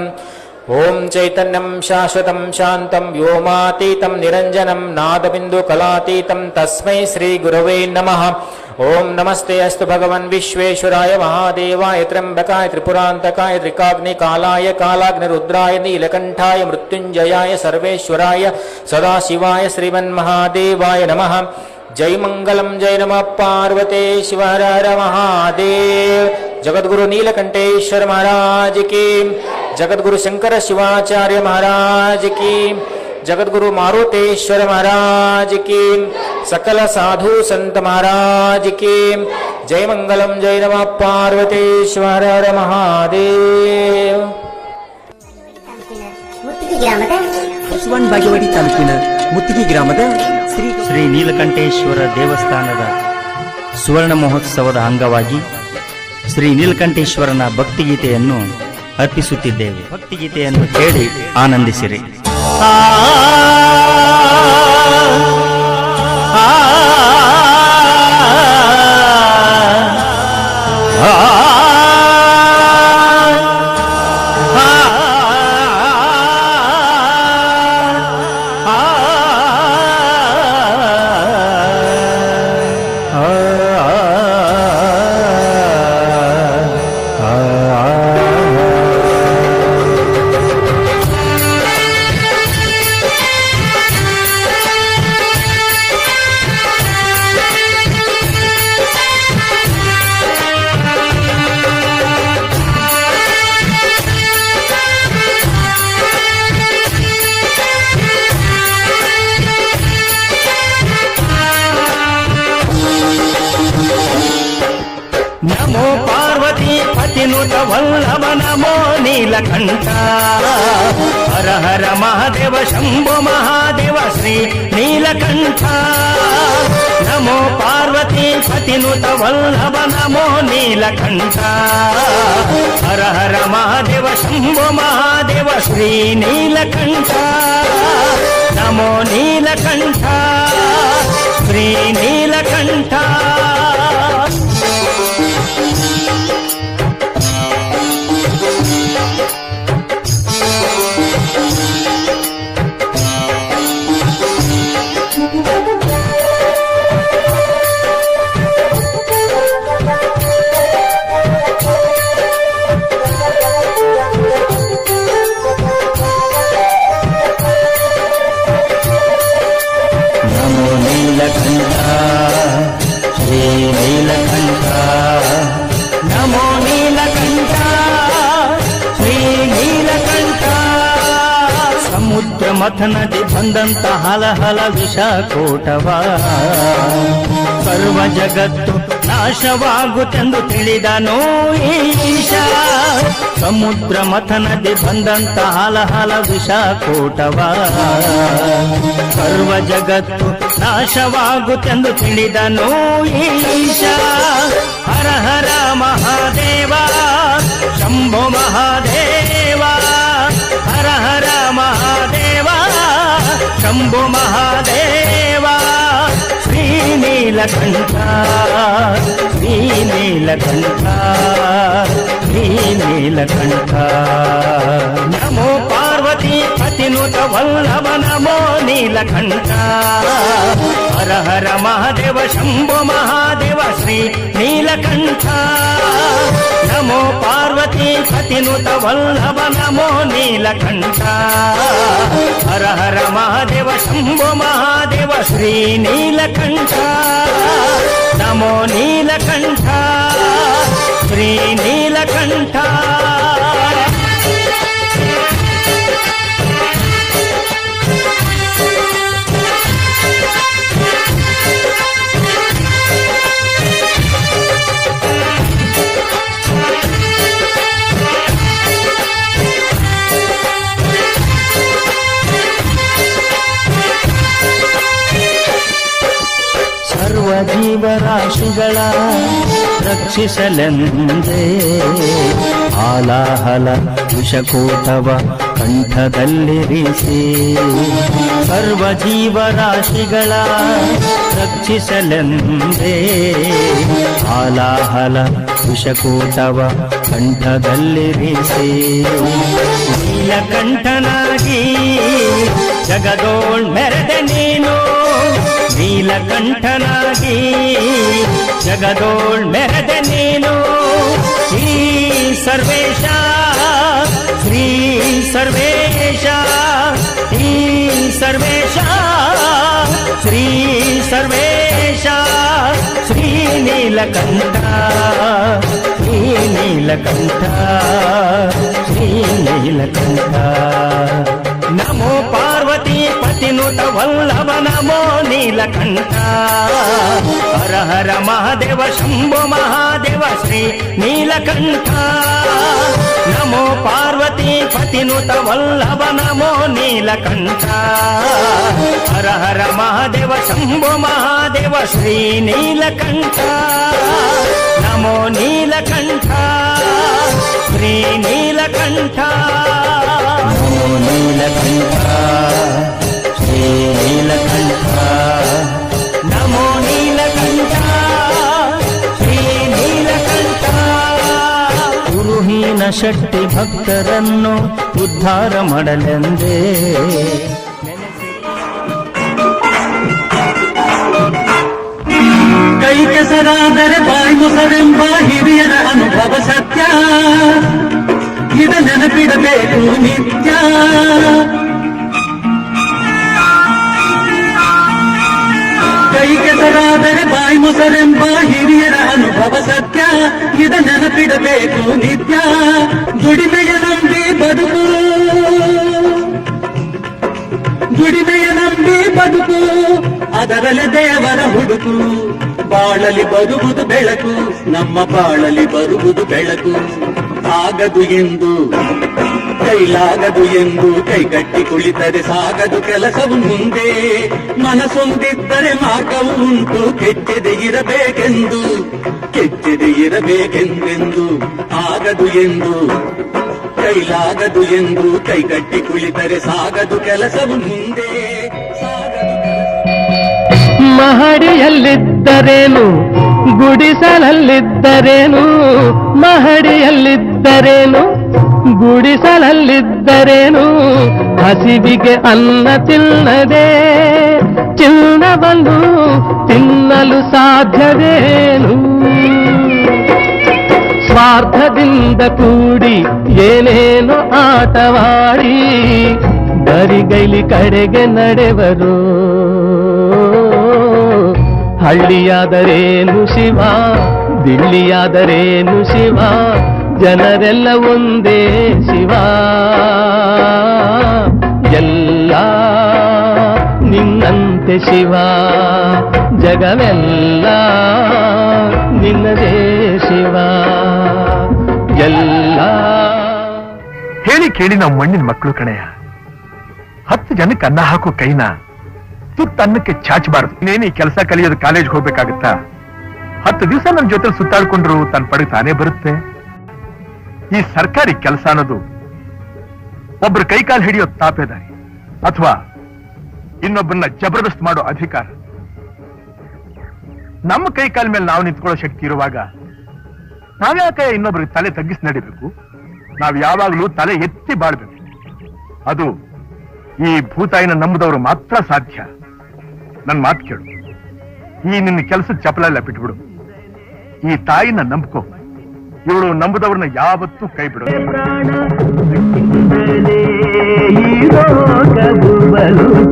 ॐ चैतन्यं शाश्वतं शान्तं व्योमातीतं निरञ्जनं नादबिन्दुकलातीतं तस्मै श्रीगुरवे नमः। ॐ नमस्ते अस्तु भगवन् विश्वेश्वराय महादेवाय त्र्यम्बकाय त्रिपुरान्तकाय त्रिकाग्निकालाय कालाग्निरुद्राय नीलकण्ठाय मृत्युञ्जयाय सर्वेश्वराय सदाशिवाय श्रीमन्महादेवाय नमः। जय मंगलम जय नमः पार्वते शिव हर हर महादेव। जगद्गुरु नीलकंठेश्वर महाराज की, जगद्गुरु शंकर शिवाचार्य महाराज की, जगद्गुरु मारुतेश्वर महाराज की, सकल साधु संत महाराज की जय मंगलम जय नमः पार्वते शिव हर हर महादेव। ಬಸವನಬಾಗೇವಾಡಿ ತಾಲೂಕಿನ ಮುತ್ತಿಗೆ ಗ್ರಾಮದ ಶ್ರೀ ನೀಲಕಂಠೇಶ್ವರ ದೇವಸ್ಥಾನದ ಸುವರ್ಣ ಮಹೋತ್ಸವದ ಅಂಗವಾಗಿ ಶ್ರೀ ನೀಲಕಂಠೇಶ್ವರನ ಭಕ್ತಿಗೀತೆಯನ್ನು ಅರ್ಪಿಸುತ್ತಿದ್ದೇವೆ. ಭಕ್ತಿಗೀತೆಯನ್ನು ಕೇಳಿ ಆನಂದಿಸಿರಿ. ಪತಿನುತ ವಲ್ಲಭ ನಮೋ ನೀಲಕಂಠ ಹರ ಹರ ಮಹಾದೇವ ಶಂಭೋ ಮಹಾದೇವ ಶ್ರೀ ನೀಲಕಂಠ ನಮೋ ಪಾರ್ವತಿ ಪತಿನುತ ವಲ್ಲಭ ನಮೋ ನೀಲಕಂಠ ಹರ ಹರ ಮಹಾದೇವ ಶಂಭೋ ಮಹಾದೇವ ಶ್ರೀ ನೀಲಕಂಠ ನಮೋ ನೀಲಕಂಠ ಶ್ರೀ ನೀಲಕಂಠ ಶ್ರೀ ನೀಲಕಂಠ ನಮೋ ನೀಲಕಂಠ ಶ್ರೀ ನೀಲಕಂಠ ಸಮುದ್ರ ಮಥನದಿ ಬಂದಂತ ಹಲಹಲ ವಿಷಕೂಟವ ಸರ್ವ ಜಗತ್ತು ನಾಶವಾಗುತ್ತೆಂದು ತಿಳಿದನೋ ಈಶ ಸಮುದ್ರ ಮಥನದಿ ಬಂದಂತ ಹಲಹಲ ವಿಷಕೂಟವ ಸರ್ವ ಜಗತ್ತು ನಾಶವಾಗುತ್ತೆಂದು ತಿಳಿದನೋ ಈಶ ಹರ ಹರ ಮಹಾದೇವ ಶಂಭೋ ಮಹಾದೇವ ಹರ ಹರ ಮಹಾದೇವ ಶಂಭೋ ಮಹಾದೇವ ಶ್ರೀ ನೀಲಕಂಠ ಶ್ರೀ ನೀಲಕಂಠ ಶ್ರೀ ನೀಲಕಂಠ ನಮೋ ಪಾರ್ವತಿ ಪತಿನುತ ವಲ್ಲಭ ನಮೋ ನೀಲಕಂಠ ಹರ ಹರ ಮಹಾದೇವ ಶಂಭೋ ಮಹಾದೇವ ಶ್ರೀ ನೀಲಕಂಠ ನಮೋ ಪಾರ್ವತಿ ಪತಿನುತ ವಲ್ಲಭ ನಮೋ ನೀಲಕಂಠ ಹರ ಹರ ಮಹಾದೇವ ಶಂಭೋ ಮಹಾದೇವ ಶ್ರೀ ನೀಲಕಂಠ ನಮೋ ನೀಲಕಂಠ ಶ್ರೀ ನೀಲಕಂಠ ಸರ್ವ ಜೀವರಾಶಿಗಳ ರಕ್ಷಿಸಲೆಂದೇ ಆಲಾಹಲ ವಿಷಕೂಟವ ಕಂಠದಲ್ಲಿರಿಸಿ ಸರ್ವ ಜೀವರಾಶಿಗಳ ರಕ್ಷಿಸಲೆಂದೇ ಆಲಾಹಲ ವಿಷಕೂಟವ ಕಂಠದಲ್ಲಿರಿಸಿ ನೀಲಕಂಠನಾಗಿ ಜಗದೋಳ್ ಮೆರೆದೆ ನೀನು ನೀಲಕಂಠನಾಗಿ ಜಗದೋಳ್ ಮೆರೆದೆ ನೀನು ಶ್ರೀ ಸರ್ವೇಶ ಶ್ರೀ ಸರ್ವೇಶ ಶ್ರೀ ಸರ್ವೇಶ ಶ್ರೀ ಸರ್ವೇಶ ಶ್ರೀ ನೀಲಕಂಠ ಶ್ರೀ ನೀಲಕಂಠ ಶ್ರೀ ನೀಲಕಂಠ ನಮೋ ಪಾರ್ವತಿ ಪತಿನುತ ವಲ್ಲಭ ನಮೋ ನೀಲಕಂಠ ಹರ ಹರ ಮಹಾದೇವ ಶಂಭೋ ಮಹಾದೇವ ಶ್ರೀ ನೀಲಕಂಠ ನಮೋ ಪಾರ್ವತಿ ಪತಿನುತ ವಲ್ಲಭ ನಮೋ ನೀಲಕಂಠ ಹರ ಹರ ಮಹಾದೇವ ಶಂಭೋ ಮಹಾದೇವ ಶ್ರೀ ನೀಲಕಂಠ ನಮೋ ನೀಲಕಂಠ ಶ್ರೀ ನೀಲಕಂಠ ನಮೋ ನೀಲಕಂಠ ಶ್ರೀ ನೀಲಕಂಠ ನಮೋ ನೀಲಕಂಠ ಶ್ರೀ ನೀಲಕಂಠ ಗುರುಹೀನ ಶಕ್ತಿ ಭಕ್ತರನ್ನು ಉದ್ಧಾರ ಮಾಡಲೆಂದೇ ಕೈ ಕೆಸರಾದರೆ ಬಾಯಿ ಮೊಸರೆಂಬ ಹಿರಿಯರ ಅನುಭವ ಸತ್ಯ ಇದ ನೆನಪಿಡಬೇಕು ನಿತ್ಯ ಕೈ ಕೆಸರಾದರೆ ಬಾಯಿ ಮೊಸರೆಂಬ ಹಿರಿಯರ ಅನುಭವ ಸತ್ಯ ಇದ ನೆನಪಿಡಬೇಕು ನಿತ್ಯ ದುಡಿಮೆಯ ನಂಬಿ ಬದುಕು ದುಡಿಮೆಯ ನಂಬಿ ಬದುಕು ಅದರಲ್ಲೇ ದೇವರ ಹುಡುಕು ಬಾಳಲಿ ಬರುವುದು ಬೆಳಕು, ನಮ್ಮ ಬಾಳಲಿ ಬರುವುದು ಬೆಳಕು. ಆಗದು ಎಂದು ಕೈಲಾಗದು ಎಂದು ಕೈಗಟ್ಟಿ ಕುಳಿತರೆ ಸಾಗದು ಕೆಲಸವು ಮುಂದೆ. ಮನಸೊಂದಿದ್ದರೆ ಮಾರ್ಗವು ಉಂಟು, ಕೆಚ್ಚದೆ ಇರಬೇಕೆಂದೆಂದು. ಆಗದು ಎಂದು ಕೈಲಾಗದು ಎಂದು ಕೈಗಟ್ಟಿ ಕುಳಿತರೆ ಸಾಗದು ಕೆಲಸವು ಮುಂದೆ. ಮಹಡಿಯಲ್ಲಿದ್ದರೇನು ಗುಡಿಸಲಲ್ಲಿದ್ದರೇನು, ಮಹಡಿಯಲ್ಲಿದ್ದರೇನು ಗುಡಿಸಲಲ್ಲಿದ್ದರೇನು, ಹಸಿವಿಗೆ ಅನ್ನ ತಿನ್ನದೆ ಚಿನ್ನವನ್ನು ತಿನ್ನಲು ಸಾಧ್ಯವೇನು? ಸ್ವಾರ್ಥದಿಂದ ಕೂಡಿ ಏನೇನೋ ಆಟವಾಡಿ ಬರಿಗೈಲಿ ಕಡೆಗೆ ನಡೆವರು. ಹಳ್ಳಿಯಾದರೇನು ಶಿವ, ದಿಳ್ಳಿಯಾದರೇನು ಶಿವ, ಜನರೆಲ್ಲ ಒಂದೇ ಶಿವ. ಎಲ್ಲ ನಿನ್ನಂತೆ ಶಿವ, ಜಗವೆಲ್ಲ ನಿನ್ನದೇ ಶಿವ. ಎಲ್ಲ ಹೇಳಿ ಕೇಳಿ ನಾವು ಮಣ್ಣಿನ ಮಕ್ಕಳು ಕಣೆಯ. 10 ಜನಕ್ಕೆ ಅನ್ನ ಹಾಕೋ ಕೈನ ತುತ್ತ ಅನ್ನಕ್ಕೆ ಚಾಚಬಾರದು. ಇನ್ನೇನು ಈ ಕೆಲಸ ಕಲಿಯೋದು ಕಾಲೇಜ್ಗೆ ಹೋಗ್ಬೇಕಾಗತ್ತಾ? 10 ದಿವಸ ನನ್ನ ಜೊತೆ ಸುತ್ತಾಡ್ಕೊಂಡ್ರು ತನ್ನ ಪಡೆಗೆ ತಾನೇ ಬರುತ್ತೆ. ಈ ಸರ್ಕಾರಿ ಕೆಲಸ ಅನ್ನೋದು ಒಬ್ರು ಕೈಕಾಲು ಹಿಡಿಯೋ ತಾಪೇದಾರಿ ಅಥವಾ ಇನ್ನೊಬ್ಬರನ್ನ ಜಬರ್ದಸ್ತ್ ಮಾಡೋ ಅಧಿಕಾರ. ನಮ್ಮ ಕೈಕಾಲ ಮೇಲೆ ನಾವು ನಿಂತ್ಕೊಳ್ಳೋ ಶಕ್ತಿ ಇರುವಾಗ ನಾವ್ಯಾಕೆ ಇನ್ನೊಬ್ರಿಗೆ ತಲೆ ತಗ್ಗಿಸಿ ನಡಿಬೇಕು? ನಾವ್ ಯಾವಾಗ್ಲೂ ತಲೆ ಎತ್ತಿ ಬಾಳ್ಬೇಕು. ಅದು ಈ ಭೂತಾಯಿನ ನಂಬುದವರು ಮಾತ್ರ ಸಾಧ್ಯ. ನನ್ ಮಾತು ಕೇಳು, ಈ ನಿನ್ನ ಕೆಲಸದ ಚಪಲೆಲ್ಲ ಬಿಟ್ಬಿಡು. ಈ ತಾಯಿನ ನಂಬ್ಕೋ. ಇವಳು ನಂಬುದವ್ರನ್ನ ಯಾವತ್ತೂ ಕೈ ಬಿಡೋದು.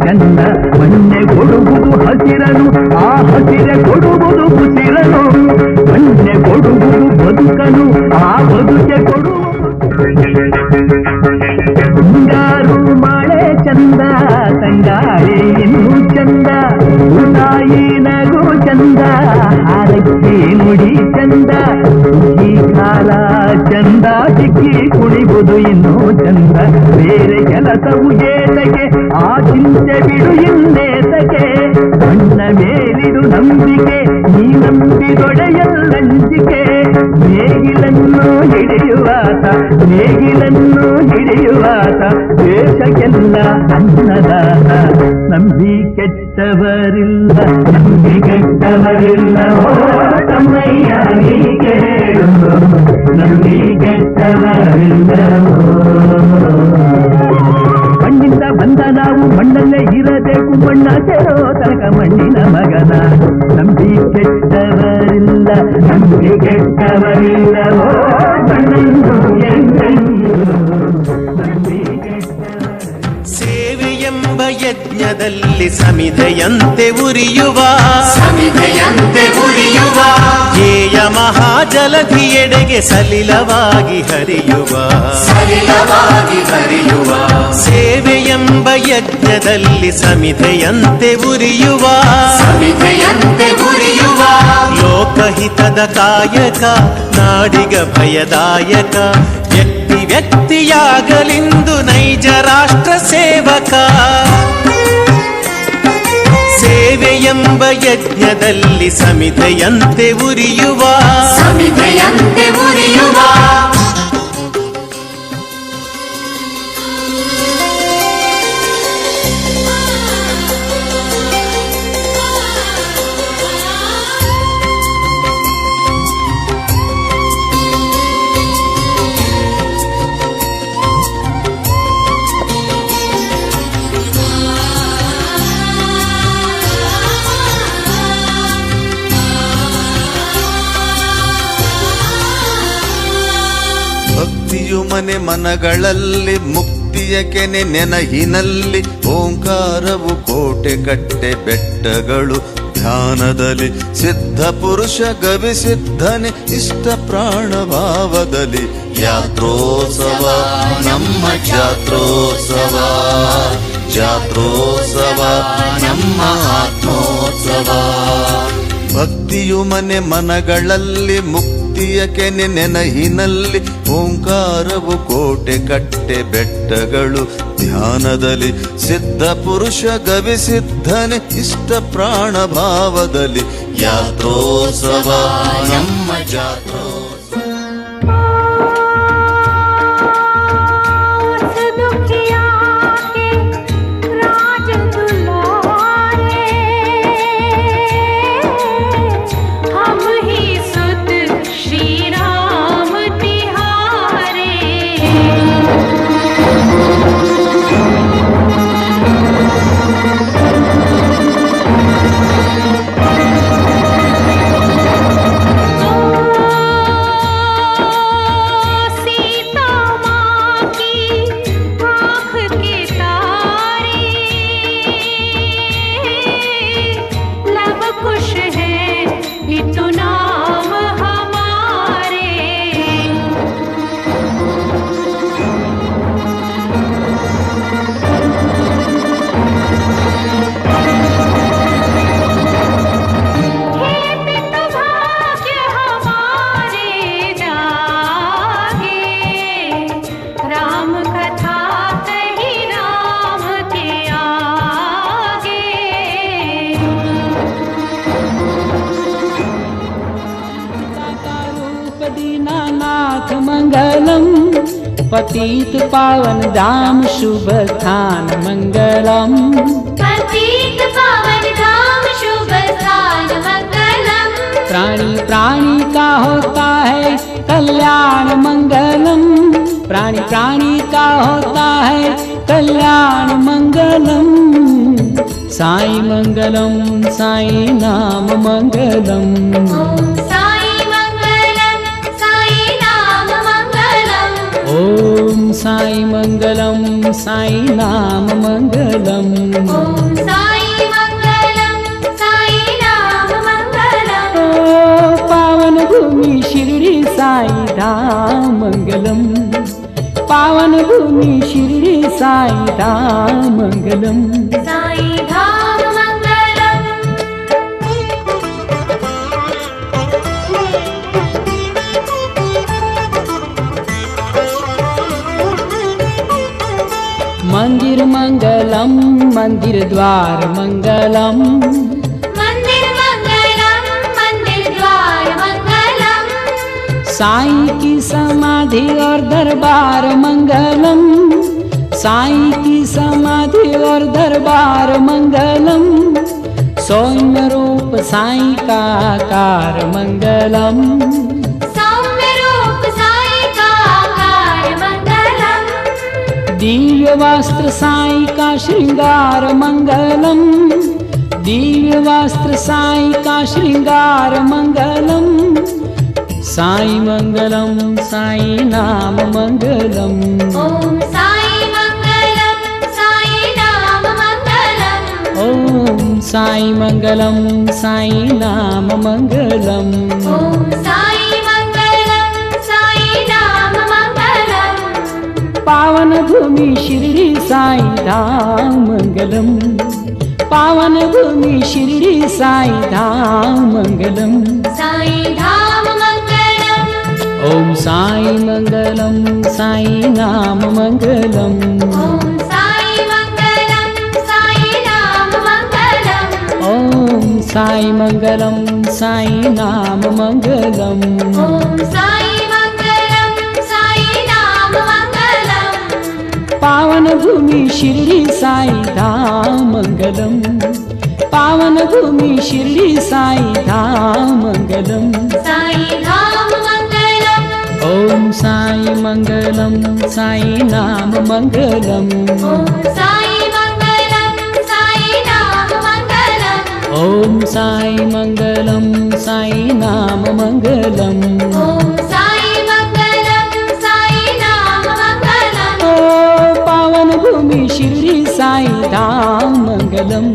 ಚಂದ ಮಣ್ಣೆ ಕೊಡುವುದು ಹಸಿರನು, ಆ ಹಸಿರೆ ಕೊಡುವುದು ಉಸಿರನು. ಮಣ್ಣೆ ಕೊಡುವುದು ಬದುಕನು, ಆ ಬದುಕೆ ಕೊಡುವುದು. ಮುಂಗಾರು ಮಳೆ ಚಂದ, ತಂಗಾಳಿ ಇನ್ನೂ ಚಂದ, ತಾಯಿ ನಗು ಚಂದ, ಹಾರಕ್ಕೆ ನುಡಿ ಚಂದ. ಈ ಕಾಲ ಚಂದ, ಸಿಕ್ಕಿ ಕುಣಿಬುದು ಇನ್ನೂ ಚಂದ. ಬೇರೆ ಕೆಲಸವು ಏತಕ್ಕೆ, ಆ ಚಿಂತೆ ಬಿಡು ಇನ್ನೇತಕ್ಕೆ. ಮಣ್ಣ ಮೇಲಿಡು ನಂಬಿಕೆ, ನೀ ನಂಬಿದೊಡೆಯಲ್ಲಂಜಿಕೆ. ನೇಗಿಲನ್ನು ಹಿಡಿಯುವಾತ, ನೇಗಿಲನ್ನು ಹಿಡಿಯುವಾತ, ದೇಶಕ್ಕೆಲ್ಲ ಅನ್ನದಾತ. ನಂಬಿ ಕೆಟ್ಟವರಿಲ್ಲ, ನಂಬಿ ಕೆಟ್ಟವರಿಲ್ಲ, ಓ ತಮ್ಮಯ್ಯ ನೀ ಕೇಳು, ನಂಬಿ ಕೆಟ್ಟವರಿಲ್ಲ. ಮಣ್ಣಿಂದ ಬಂದ ನಾವು ಮಣ್ಣಲ್ಲೇ ಇರಬೇಕು, ಮಣ್ಣ ಸೇರೋ ತನಕ ಮಣ್ಣಿನ ಮಗನ. ನಂಬಿ ಕೆಟ್ಟವರಿಲ್ಲ, ನಂಬಿ ಕೆಟ್ಟವರಿಲ್ಲ, ಓ ಮಣ್ಣನ್ನು ಎಂದೆಂದು ನಂಬಿ ಕೆಟ್ಟವರಿಲ್ಲ. ಸೇವೆಯೆಂಬ ಯಜ್ಞದಲ್ಲಿ ಸಮಿಧೆಯಂತೆ ಉರಿಯುವ, ಧ್ಯೇಯ ಮಹಾಜಲಧಿಯೆಡೆಗೆ ಸಲಿಲವಾಗಿ ಹರಿಯುವ. ಸೇವೆಯೆಂಬ ಯಜ್ಞದಲ್ಲಿ ಸಮಿಧೆಯಂತೆ ಉರಿಯುವ, ಲೋಕಹಿತದ ಕಾಯಕ, ನಾಡಿಗ ಭಯದಾಯಕ. ವ್ಯಕ್ತಿ ವ್ಯಕ್ತಿಯಾಗಲಿಂದು ನೈಜ ರಾಷ್ಟ್ರ ಸೇವಕ. ಸೇವೆಯೆಂಬ ಯಜ್ಞದಲ್ಲಿ ಸಮಿಧೆಯಂತೆ ಉರಿಯುವ, ಮನೆ ಮನಗಳಲ್ಲಿ ಮುಕ್ತಿಯ ಕೆನೆ ನೆನಹಿನಲ್ಲಿ. ಓಂಕಾರವು ಕೋಟೆ ಕಟ್ಟೆ ಬೆಟ್ಟಗಳು ಧ್ಯಾನದಲ್ಲಿ. ಸಿದ್ಧ ಪುರುಷ ಗವಿ ಸಿದ್ಧನೆ ಇಷ್ಟ ಪ್ರಾಣ ಭಾವದಲ್ಲಿ. ಯಾತ್ರೋತ್ಸವ ನಮ್ಮ ಜಾತ್ರೋತ್ಸವ, ಜಾತ್ರೋತ್ಸವ ನಮ್ಮ ಆತ್ಮೋತ್ಸವ. ಭಕ್ತಿಯು ಮನೆ ಮನಗಳಲ್ಲಿ ಮುಕ್ತಿಯ ಕೆನೆ ನೆನಹಿನಲ್ಲಿ ಓಂಕಾರವು ಕೋಟೆ ಕಟ್ಟೆ ಬೆಟ್ಟಗಳು ಧ್ಯಾನದಲ್ಲಿ ಸಿದ್ಧ ಪುರುಷ ಗವಿಸಿದ್ಧನೆ ಇಷ್ಟ ಪ್ರಾಣ ಭಾವದಲ್ಲಿ ಯಾತ್ರೋತ್ಸವ ನಮ್ಮ ಜಾತ್ರೋತ್ಸವ पतित पावन धाम शुभ स्थान मंगलम पतित पावन धाम शुभ स्थान मंगलम प्राणी प्राणी का होता है कल्याण मंगलम प्राणी प्राणी का होता है कल्याण मंगलम साई मंगलम साई नाम मंगलम ओम साई मंगलम साई नाम मंगलम ओम साई मंगलम साई नाम मंगलम पावन भूमि शिरडी साई धाम मंगलम पावन भूमि शिरडी साई धाम मंगलम साई धाम मंगलम मंदिर मंगलम मंदिर द्वार मंगलम मंदिर मंगलम मंदिर द्वार मंगलम साईं की समाधि और दरबार मंगलम साईं की समाधि और दरबार मंगलम सौम्य रूप साईं का आकार मंगलम दिव्य वस्त्र साईं का श्रृंगार मंगलम दिव्य वस्त्र साईं का श्रृंगार मंगलम साईं मंगलम साईं नाम मंगलम ओम साई मंगलम साई नाम मंगलम ओम साईं मंगलम साईं नाम मंगलम ओम साई मंगलम साई नाम मंगलम पावन भूमि शिरडी साई धाम मंगलम पावन भूमि शिरडी साई धाम मंगलम साई धाम मंगलम ओम साई मंगलम साई नाम मंगलम ओम साई मंगलम साई नाम मंगलम ओम साई मंगलम साई नाम मंगलम ओम साई मंगलम साई नाम मंगलम पावन भूमि शिरडी साई धाम मंगलम पावन भूमि शिरडी साई धाम मंगलम साई धाम मंगलम ओम साई मंगलम साई नाम मंगलम ओम साई मंगलम साई नाम मंगलम ओम साई मंगलम साई नाम मंगलम ओम साई मंगलम साई नाम मंगलम पावन भूमि शिरडी साई धाम मंगलम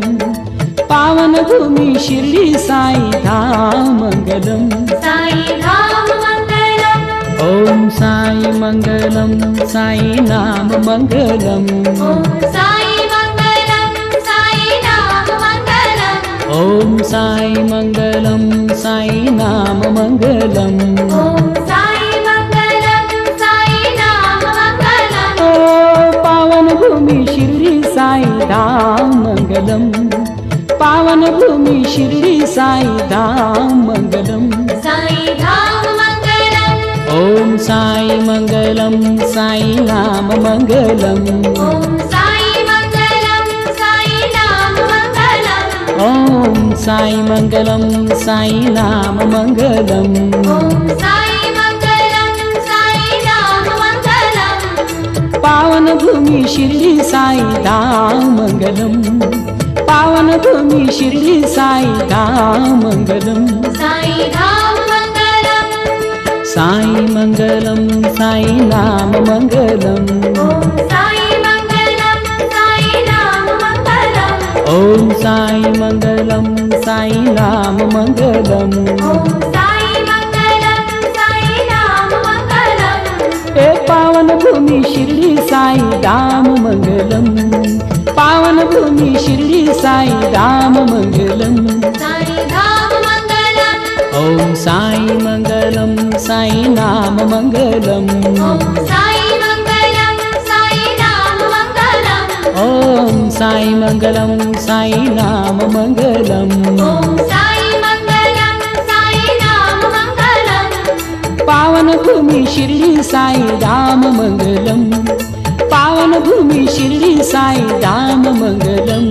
पावन भूमि शिरडी साई धाम मंगलम साई धाम मंगलम ओम साई मंगलम साई नाम मंगलम ओम साई मंगलम साई नाम मंगलम ॐ साई मङ्गलं साई नाम मङ्गलम् ॐ साई मङ्गलं साई नाम मङ्गलम् ओ पावन भूमि शिरडी साई धाम मङ्गलम् पावन भूमि शिरडी साई धाम मङ्गलम् साई धाम मङ्गलम् ॐ साई मङ्गलं साई नाम मङ्गलम् ॐ साई मङ्गलं साई नाम मङ्गलम् ॐ साई मङ्गलं साई नाम मङ्गलम् ॐ साई मङ्गलं साई नाम मङ्गलम् पावन भूमि शिरडी साई धाम मङ्गलम् पावन भूमि शिरडी साई धाम मङ्गलम् साई धाम मङ्गलम् साई मङ्गलं साई नाम मङ्गलम् ॐ साई मङ्गलं साई नाम मङ्गलम् ॐ साई मङ्गलं साई नाम मङ्गलम् ॐ साई मङ्गलं साई नाम मङ्गलम् ए पावन भूमि शिरडी साई धाम मङ्गलम् पावन भूमि शिरडी साई धाम मङ्गलम् साई धाम मङ्गलम् ॐ साई मङ्गलं साई नाम मङ्गलम् ॐ साई मङ्गलं साई नाम मङ्गलम् ॐ साई मङ्गलं साई नाम मङ्गलम् ॐ साई मङ्गलं साई नाम मङ्गलम् पावन भूमि शिरडी साई धाम मङ्गलम् पावन भूमि शिरडी साई धाम मङ्गलम्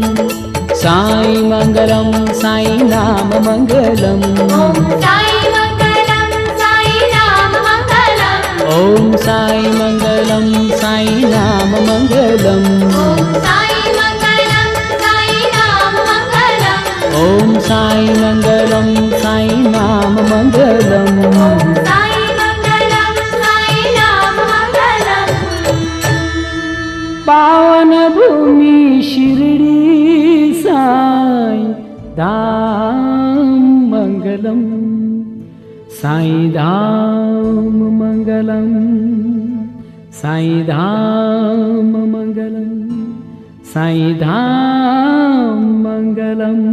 साई मङ्गलं साई नाम मङ्गलम् ॐ साई मङ्गलं साई नाम मङ्गलम् ॐ साई मङ्गलं साई नाम मङ्गलम् ॐ साई मङ्गलं साई नाम मङ्गलम् ॐ साई मङ्गलं साई नाम मङ्गलम् साई मङ्गलं साई नाम मङ्गलम् पावन भूमि शिरडी साई धाम मङ्गलम् साई धाम मङ्गलम् साई धाम मङ्गलम् साई धाम मङ्गलम्